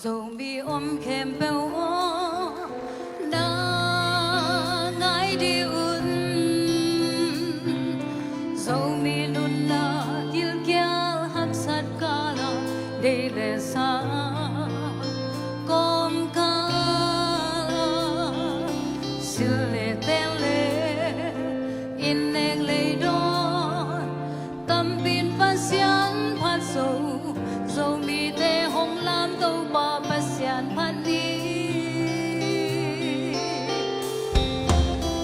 dầu mi ôm kèm bèo na ngay đi un dầu mi luôn là yêu kia ham sát cả là để lẽ xa com ca xin lệ tên lệ in neng lệ đó tâm pin phát xiên phát dầu dầu mi tê hồng lam tàu ba phát xiên phát đi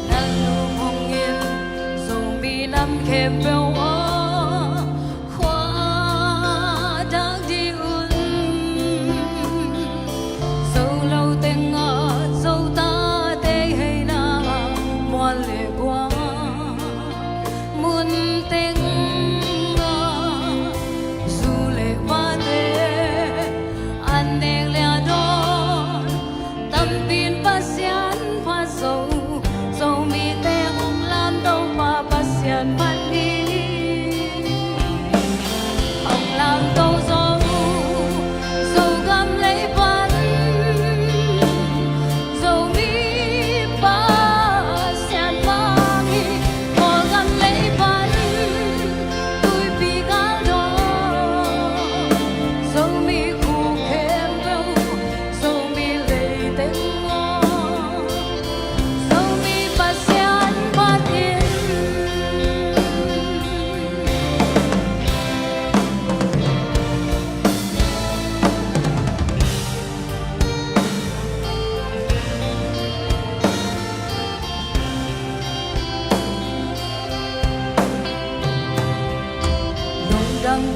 nàng lu hồng yên dầu mi nằm kèm bèo khoa đang đi un dầu lâu tên ngõ dầu ta tê hay na muôn lệ qua muôn tên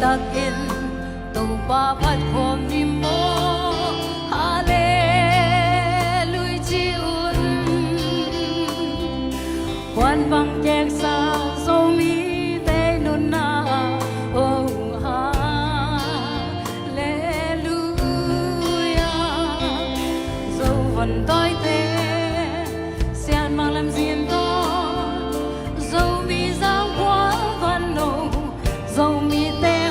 đặc in tàu ba phát hôm đi mô Hallelujah chi un quan vang kẹt xa dấu mi tê nôn na oh Hallelujah dấu vẫn tối tê xian mang làm riêng to dấu mi giang quá văn nổ dấu mi tê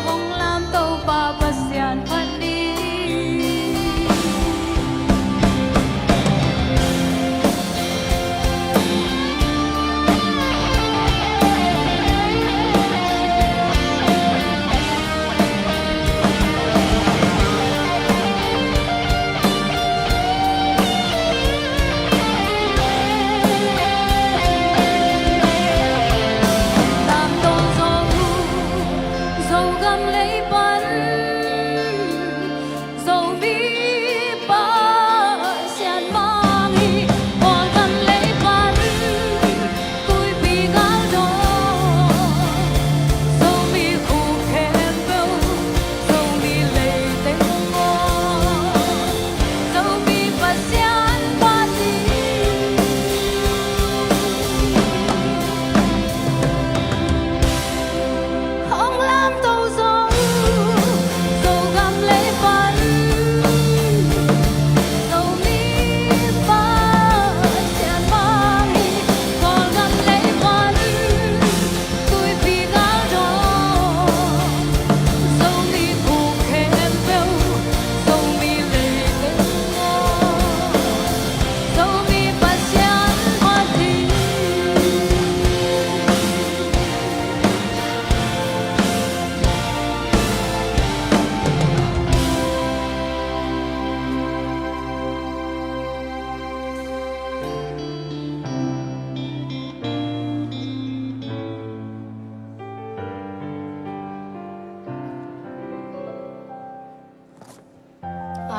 pasian pandi làm tô dấu găm lấy bắn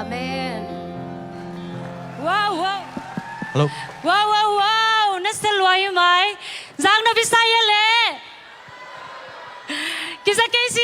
Amen. Wow, wow. Hello. Wow, wow, wow. Nasa luay mai. Giang na bisaya le. Kisa kesi